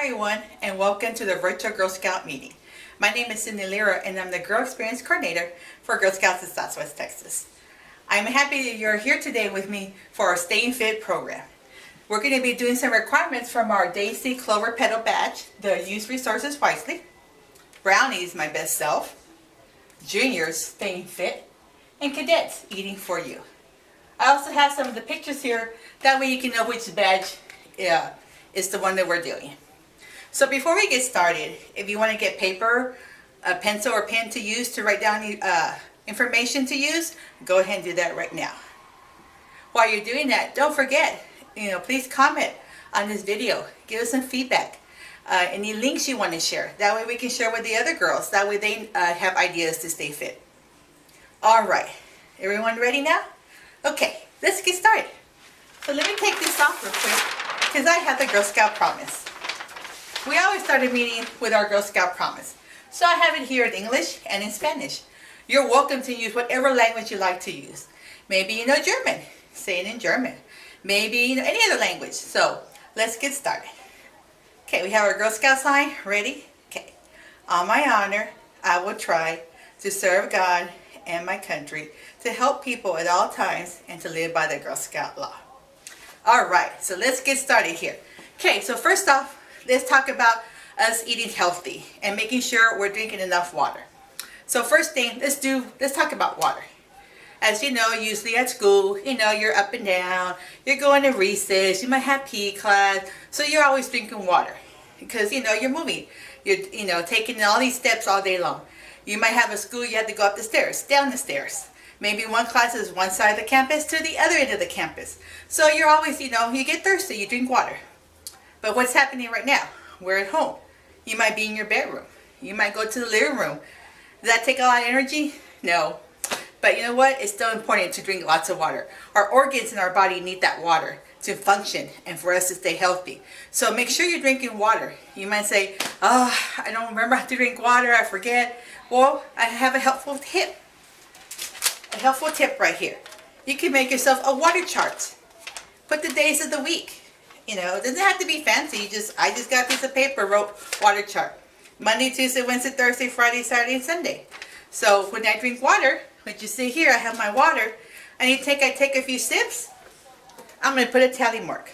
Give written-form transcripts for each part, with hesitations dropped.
Hi everyone, and welcome to the virtual Girl Scout meeting. My name is Cindy Lira, and I'm the Girl Experience Coordinator for Girl Scouts of Southwest Texas. I'm happy that you're here today with me for our Staying Fit program. We're going to be doing some requirements from our Daisy Clover Petal badge, the Use Resources Wisely, Brownies, My Best Self, Juniors, Staying Fit, and Cadettes, Eating for You. I also have some of the pictures here, that way you can know which badge is the one that we're doing. So before we get started, if you want to get paper, a pencil or pen to use to write down information to use, go ahead and do that right now. While you're doing that, don't forget, please comment on this video. Give us some feedback. Any links you want to share. That way we can share with the other girls. That way they have ideas to stay fit. All right. Everyone ready now? Okay, let's get started. So let me take this off real quick because I have the Girl Scout Promise. We always start a meeting with our Girl Scout Promise. So I have it here in English and in Spanish. You're welcome to use whatever language you like to use. Maybe you know German. Say it in German. Maybe you know any other language. So let's get started. Okay, we have our Girl Scout sign. Ready? Okay. On my honor, I will try to serve God and my country, to help people at all times, and to live by the Girl Scout law. All right, so let's get started here. Okay, so first off, let's talk about us eating healthy and making sure we're drinking enough water. So first thing, let's talk about water. As you know, usually at school, you're up and down, you're going to recess, you might have PE class, so you're always drinking water because you're moving, you're taking all these steps all day long. You might have a school, you have to go up the stairs, down the stairs. Maybe one class is one side of the campus to the other end of the campus. So you're always, you get thirsty, you drink water. But what's happening right now? We're at home. You might be in your bedroom. You might go to the living room. Does that take a lot of energy? No. But you know what? It's still important to drink lots of water. Our organs in our body need that water to function and for us to stay healthy. So make sure you're drinking water. You might say, oh, I don't remember how to drink water, I forget. Well, I have a helpful tip. A helpful tip right here. You can make yourself a water chart. Put the days of the week. It doesn't have to be fancy. I just got a piece of paper, wrote water chart. Monday, Tuesday, Wednesday, Thursday, Friday, Saturday, and Sunday. So when I drink water, what you see here, I have my water. I take a few sips. I'm going to put a tally mark.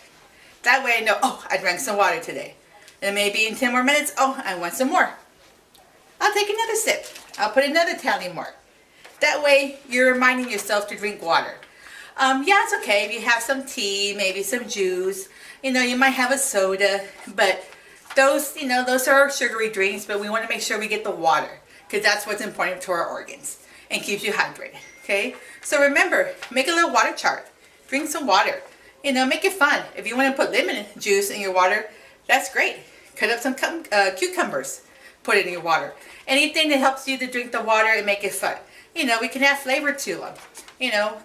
That way I know, oh, I drank some water today. And maybe in 10 more minutes, oh, I want some more. I'll take another sip. I'll put another tally mark. That way you're reminding yourself to drink water. Yeah, it's okay if you have some tea, maybe some juice. You might have a soda, but those are sugary drinks, but we want to make sure we get the water because that's what's important to our organs and keeps you hydrated, okay? So remember, make a little water chart. Drink some water. Make it fun. If you want to put lemon juice in your water, that's great. Cut up some cucumbers. Put it in your water. Anything that helps you to drink the water and make it fun. We can add flavor to them.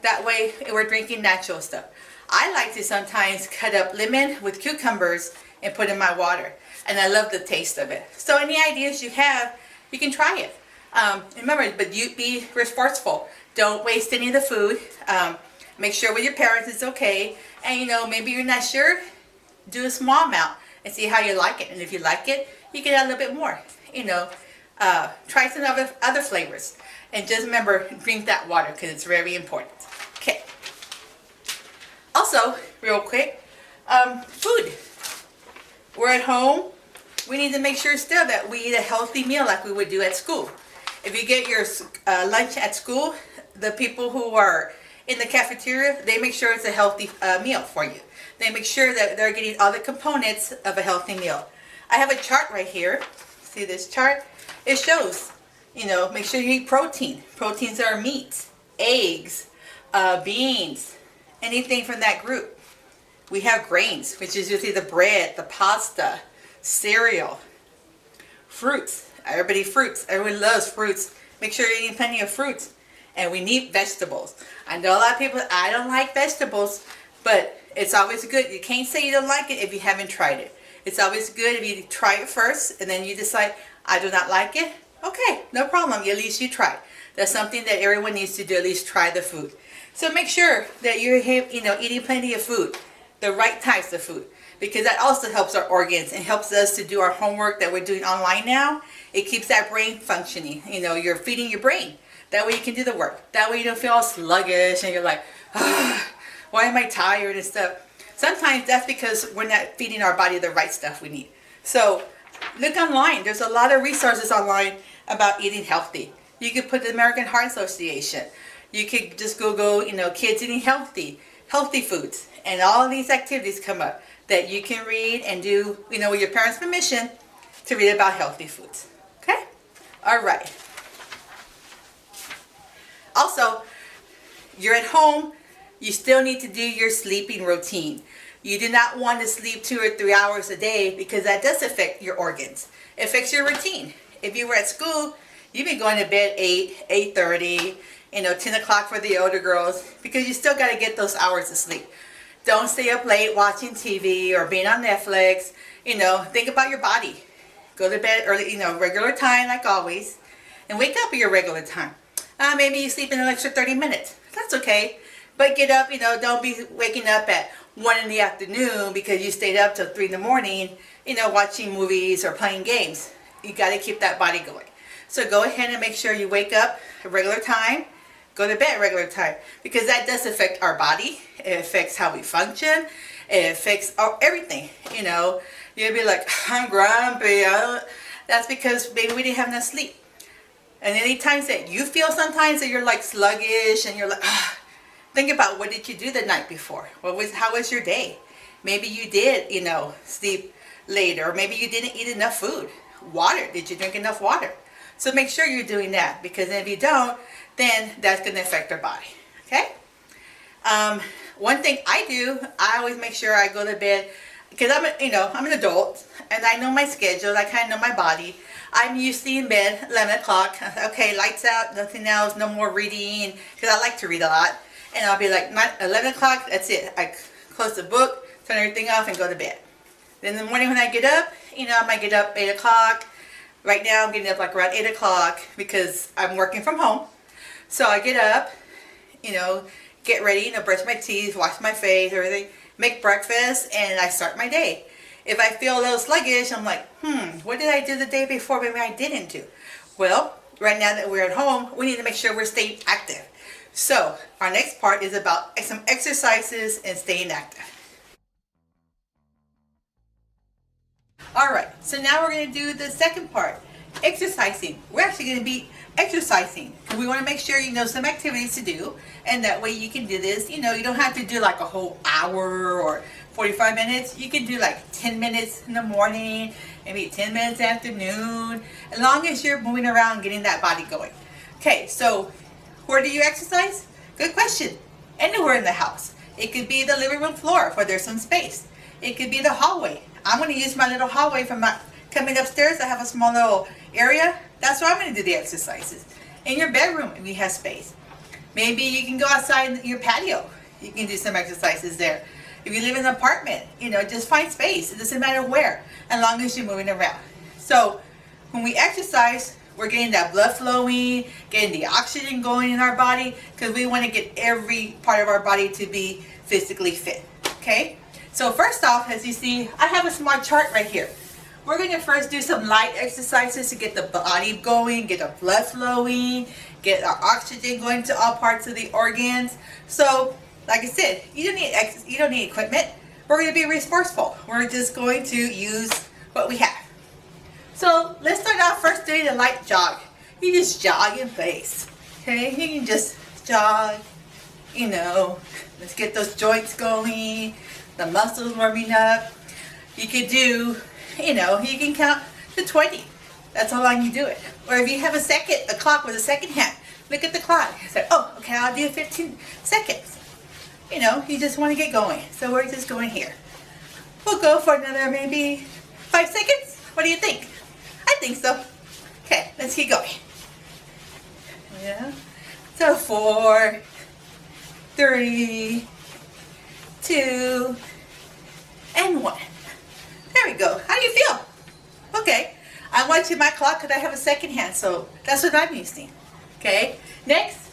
That way we're drinking natural stuff. I like to sometimes cut up lemon with cucumbers and put in my water. And I love the taste of it. So any ideas you have, you can try it. Remember, but you be resourceful. Don't waste any of the food. Make sure with your parents it's okay. And maybe you're not sure, do a small amount and see how you like it. And if you like it, you can add a little bit more. Try some other flavors. And just remember, drink that water because it's very important. Okay. Also, real quick, food. We're at home. We need to make sure still that we eat a healthy meal like we would do at school. If you get your lunch at school, the people who are in the cafeteria, they make sure it's a healthy meal for you. They make sure that they're getting all the components of a healthy meal. I have a chart right here. See this chart? It shows, make sure you eat protein. Proteins are meats, eggs, beans, anything from that group. We have grains, which is usually the bread, the pasta, cereal, fruits. Everybody loves fruits. Make sure you're eating plenty of fruits. And we need vegetables. I know a lot of people, I don't like vegetables, but it's always good. You can't say you don't like it if you haven't tried it. It's always good if you try it first and then you decide, I do not like it. Okay, no problem. At least you try. That's something that everyone needs to do, at least try the food. So make sure that you're eating plenty of food. the right types of food, because that also helps our organs and helps us to do our homework that we're doing online now. It keeps that brain functioning. You know, you're feeding your brain. That way you can do the work. That way you don't feel all sluggish and you're like, why am I tired and stuff. Sometimes that's because we're not feeding our body the right stuff we need. So look online. There's a lot of resources online about eating healthy. You could put the American Heart Association. You could just Google, you know, kids eating healthy foods. And all of these activities come up that you can read and do, you know, with your parents' permission to read about healthy foods. Okay? All right. Also, you're at home, you still need to do your sleeping routine. You do not want to sleep 2 or 3 hours a day because that does affect your organs. It affects your routine. If you were at school, you'd be going to bed 8, 8:30, you know, 10 o'clock for the older girls, because you still got to get those hours of sleep. Don't stay up late watching TV or being on Netflix. You know, think about your body. Go to bed early, you know, regular time like always, and wake up at your regular time. Maybe you sleep in an extra 30 minutes. That's okay. But get up, you know, don't be waking up at 1 in the afternoon because you stayed up till 3 in the morning, you know, watching movies or playing games. You got to keep that body going. So go ahead and make sure you wake up at regular time, go to bed at regular time, because that does affect our body. It affects how we function. It affects everything, you know. You'll be like, I'm grumpy. That's because maybe we didn't have enough sleep. And any times that you feel sometimes that you're like sluggish and you're like, think about, what did you do the night before? How was your day? Maybe you did, you know, sleep later, or maybe you didn't eat enough food. Water, did you drink enough water? So make sure you're doing that, because if you don't, then that's going to affect our body. Okay? One thing I do, I always make sure I go to bed, because I'm an adult and I know my schedule. I kind of know my body. I'm usually in bed 11 o'clock. Okay, lights out, nothing else, no more reading, because I like to read a lot. And I'll be like, 11 o'clock, that's it. I close the book, turn everything off, and go to bed. Then in the morning when I get up, you know, I might get up 8 o'clock. Right now I'm getting up like around 8 o'clock because I'm working from home. So I get up, you know, get ready, you know, brush my teeth, wash my face, everything, make breakfast, and I start my day. If I feel a little sluggish, I'm like, what did I do the day before maybe I didn't do? Well, right now that we're at home, we need to make sure we're staying active. So our next part is about some exercises and staying active. Alright, so now we're going to do the second part, exercising. We're actually going to be exercising. We want to make sure you know some activities to do, and that way you can do this. You know, you don't have to do like a whole hour or 45 minutes. You can do like 10 minutes in the morning, maybe 10 minutes afternoon, as long as you're moving around, getting that body going. Okay, so where do you exercise? Good question. Anywhere in the house. It could be the living room floor where there's some space. It could be the hallway. I'm going to use my little hallway from my coming upstairs. I have a small little area. That's where I'm going to do the exercises. In your bedroom, if you have space. Maybe you can go outside in your patio. You can do some exercises there. If you live in an apartment, you know, just find space. It doesn't matter where, as long as you're moving around. So when we exercise, we're getting that blood flowing, getting the oxygen going in our body, because we want to get every part of our body to be physically fit. Okay? So first off, as you see, I have a smart chart right here. We're going to first do some light exercises to get the body going, get the blood flowing, get our oxygen going to all parts of the organs. So, like I said, you don't need equipment. We're going to be resourceful. We're just going to use what we have. So let's start out first doing a light jog. You just jog in place. Okay, you can just jog. You know, let's get those joints going, the muscles warming up. You could do, you know, you can count to 20. That's how long you do it. Or if you have a clock with a second hand, look at the clock. Say, oh, okay, I'll do 15 seconds. You know, you just want to get going. So we're just going here. We'll go for another maybe 5 seconds. What do you think? I think so. Okay, let's keep going. Yeah. So 4, 3, 2, and 1. There we go. How do you feel? Okay. I'm watching my clock because I have a second hand, so that's what I'm using. Okay. Next,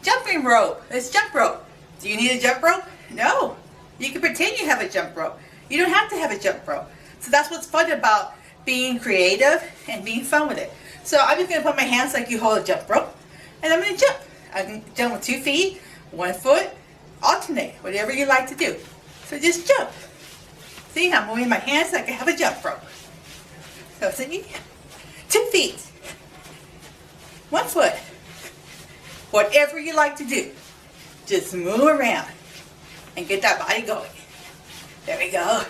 jumping rope. Let's jump rope. Do you need a jump rope? No. You can pretend you have a jump rope. You don't have to have a jump rope. So that's what's fun about being creative and being fun with it. So I'm just going to put my hands like you hold a jump rope, and I'm going to jump. I can jump with 2 feet, 1 foot, alternate, whatever you like to do. So just jump. See, I'm moving my hands like I have a jump rope. So see, 2 feet, 1 foot, whatever you like to do. Just move around and get that body going. There we go.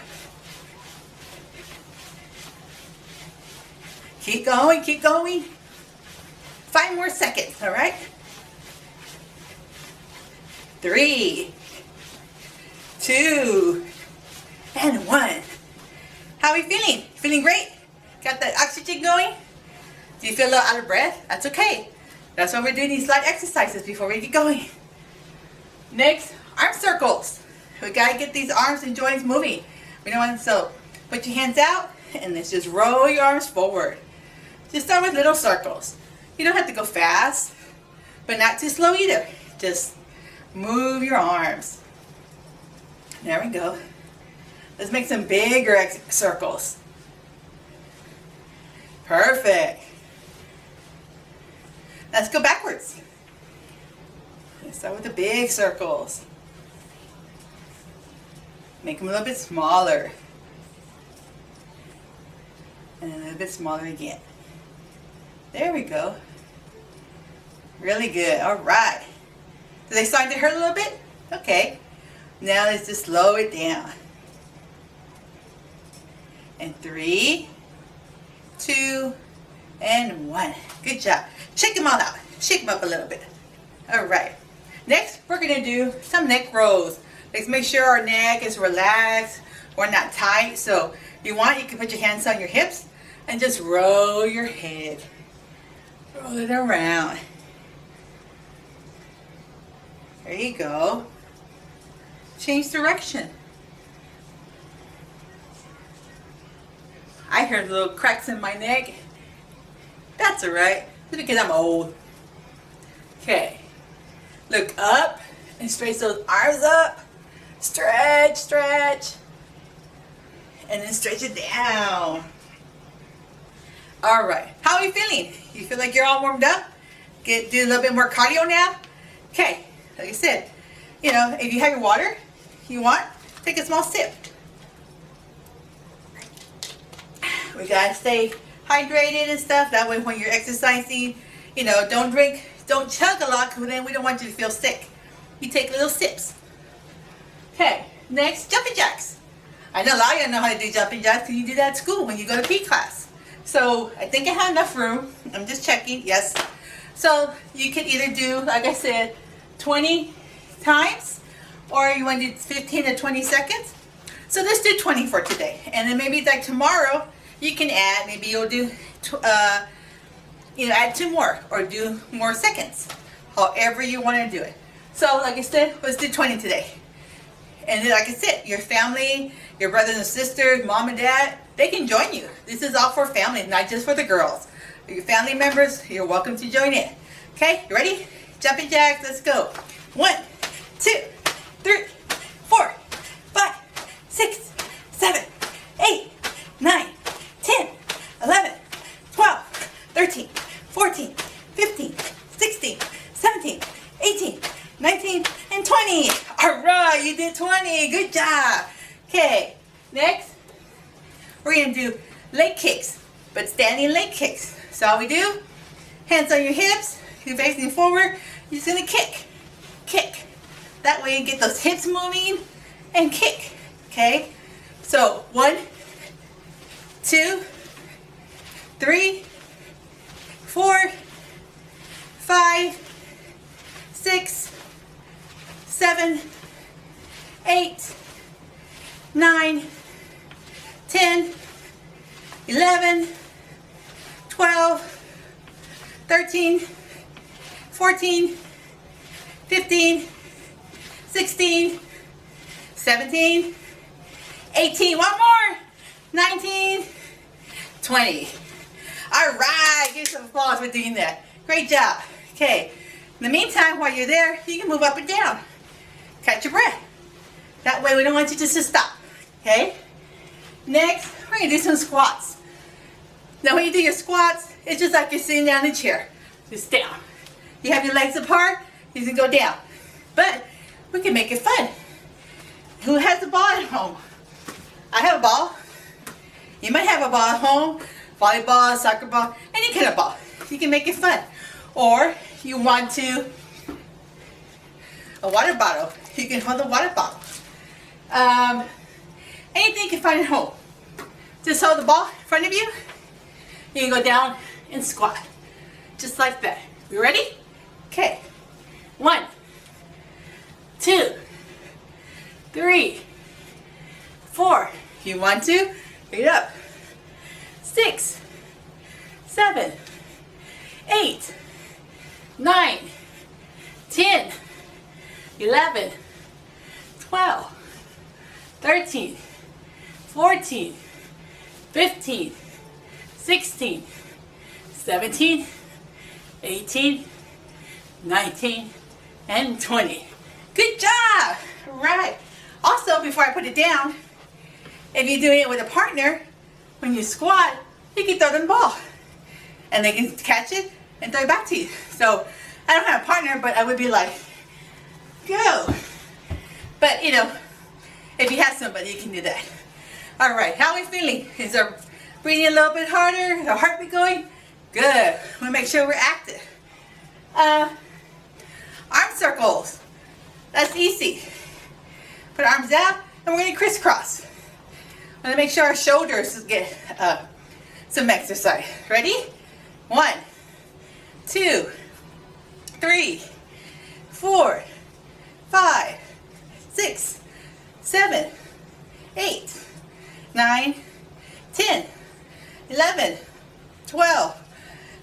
Keep going, keep going. 5 more seconds, all right? 3, 2, and 1. How are you feeling? Feeling great? Got that oxygen going? Do you feel a little out of breath? That's okay. That's why we're doing these light exercises before we get going. Next, arm circles. We gotta get these arms and joints moving. We don't want so put your hands out and let's just roll your arms forward. Just start with little circles. You don't have to go fast, but not too slow either. Just move your arms. There we go. Let's make some bigger circles. Perfect. Let's go backwards. Let's start with the big circles. Make them a little bit smaller. And a little bit smaller again. There we go. Really good. All right. Do they start to hurt a little bit? Okay. Now let's just slow it down. And 3, 2, and 1. Good job. Shake them all out. Shake them up a little bit. All right. Next, we're going to do some neck rolls. Let's make sure our neck is relaxed. We're not tight. So if you want, you can put your hands on your hips and just roll your head. Roll it around. There you go. Change direction. I heard little cracks in my neck. That's alright. It's because I'm old. Okay. Look up and stretch those arms up. Stretch, stretch. And then stretch it down. Alright. How are you feeling? You feel like you're all warmed up? Do a little bit more cardio now? Okay. Like I said, you know, if you have your water, you want, take a small sip. We gotta stay hydrated and stuff. That way when you're exercising, you know, don't chug a lot because then we don't want you to feel sick. You take little sips. Okay, next, jumping jacks. I know a lot of you know how to do jumping jacks because you do that at school when you go to PE class. So I think I have enough room. I'm just checking, yes. So you can either do, like I said, 20 times or you want to do 15 to 20 seconds. So let's do 20 for today. And then maybe like tomorrow, you can add, maybe you'll do, add 2 more or do more seconds. However you want to do it. So like I said, let's do 20 today. And then like I said, your family, your brothers and sisters, mom and dad, they can join you. This is all for families, not just for the girls. Your family members, you're welcome to join in. Okay, you ready? Jumping jacks, let's go. 1, 2, 3, 4, 5, 6, 7, 8, 9, 10, 11, 12, 13, 14, 15, 16, 17, 18, 19, and 20. All right, you did 20. Good job. Okay, next, we're going to do leg kicks, but standing leg kicks. So all we do, hands on your hips, you're facing forward, you're just going to kick, kick. That way you get those hips moving and kick. Okay, so 1, 2, 3, 4, 5, 6, 7, 8, 9, 10, 11, 12, 13, 14, 15, 16, 17, 18, one more, 19, 20. All right, give some applause for doing that. Great job. Okay, in the meantime, while you're there, you can move up and down. Catch your breath. That way we don't want you just to stop. Okay? Next, we're going to do some squats. Now when you do your squats, it's just like you're sitting down in a chair. Just down. You have your legs apart, you can go down. But we can make it fun. Who has a ball at home? I have a ball. You might have a ball at home. Volleyball, soccer ball, any kind of ball. You can make it fun. Or you want to, a water bottle. You can hold a water bottle. Anything you can find at home. Just hold the ball in front of you. You can go down and squat. Just like that. You ready? Okay. 1, 2, 3, 4. If you want to, pick it up. 6, 7, 8, 9, 10, 11, 12, 13, 14, 15, 16, 17, 18, 19, and 20. Good job! Right. Also, before I put it down, if you're doing it with a partner, when you squat, you can throw them the ball. And they can catch it and throw it back to you. So, I don't have a partner, but I would be like, go! But, you know, if you have somebody, you can do that. Alright, how are we feeling? Is our breathing a little bit harder? Is our heartbeat going? Good. We'll make sure we're active. Arm circles. That's easy. Put our arms out, and we're going to crisscross. I'm going to make sure our shoulders get some exercise. Ready? 1, 2, 3, 4, 5, 6, 7, 8, 9, 10, 11, 12,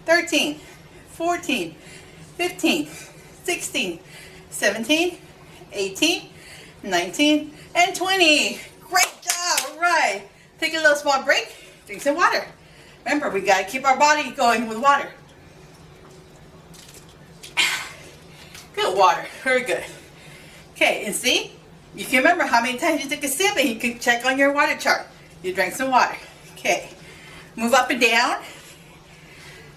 13, 14, 15, 16, 17, 18, 19, and 20. Great job. All right. Take a little small break. Drink some water. Remember, we got to keep our body going with water. Good water. Very good. Okay, and see? You can remember how many times you took a sip, and you can check on your water chart. You drank some water. Okay. Move up and down.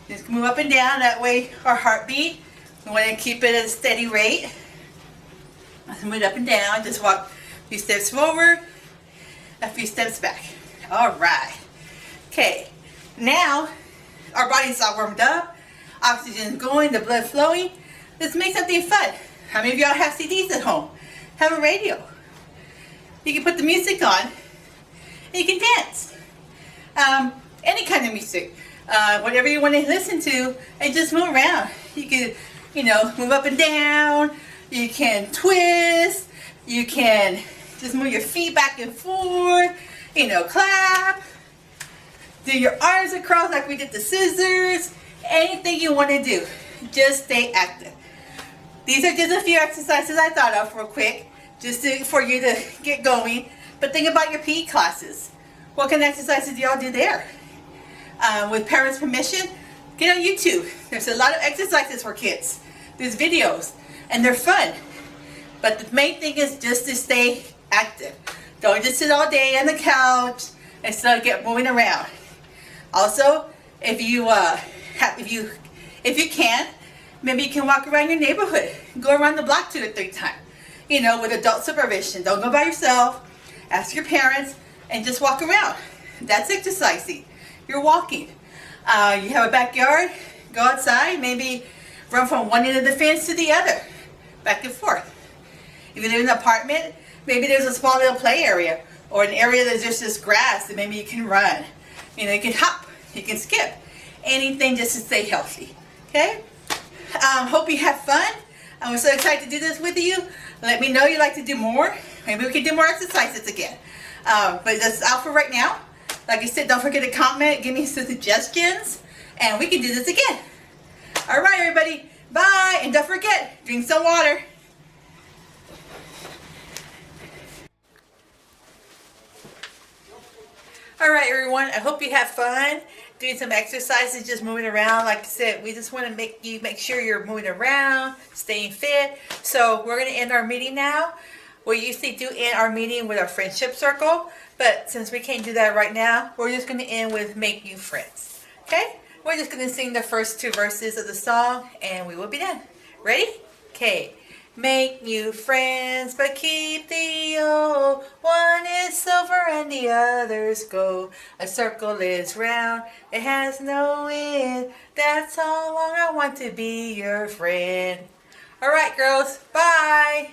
Just move up and down. That way our heartbeat, we want to keep it at a steady rate. Move up and down. Just walk a few steps forward, a few steps back. All right. Okay. Now, our body's all warmed up. Oxygen's going, the blood flowing. Let's make something fun. How many of y'all have CDs at home? Have a radio. You can put the music on, and you can dance. Any kind of music. Whatever you want to listen to, and just move around. You can, you know, move up and down. You can twist. You can just move your feet back and forth. You know, clap. Do your arms across like we did the scissors. Anything you want to do. Just stay active. These are just a few exercises I thought of real quick, just for you to get going. But think about your PE classes. What kind of exercises do y'all do there? With parents' permission, get on YouTube. There's a lot of exercises for kids. There's videos, and they're fun. But the main thing is just to stay active. Don't just sit all day on the couch and start get moving around. Also, if you can, maybe you can walk around your neighborhood. Go around the block 2 or 3 times. You know, with adult supervision. Don't go by yourself. Ask your parents and just walk around. That's exercising. You're walking. You have a backyard. Go outside. Maybe run from one end of the fence to the other. Back and forth. If you live in an apartment, maybe there's a small little play area. Or an area that's just grass that maybe you can run. You know, you can hop. You can skip. Anything just to stay healthy. Okay? Hope you have fun. I'm so excited to do this with you. Let me know you'd like to do more. Maybe we can do more exercises again. But that's all for right now. Like I said, don't forget to comment, give me some suggestions, and we can do this again. All right, everybody. Bye. And don't forget, drink some water. All right, everyone. I hope you have fun doing some exercises, just moving around. Like I said, we just want to make sure you're moving around, staying fit. So we're going to end our meeting now We usually do end our meeting with our friendship circle, but since we can't do that right now, we're just going to end with make new friends. Okay? We're just going to sing the first two verses of the song and we will be done. Ready? Okay. Make new friends, but keep the old. One is silver and the other's gold. A circle is round, it has no end. That's how long I want to be your friend. All right, girls. Bye.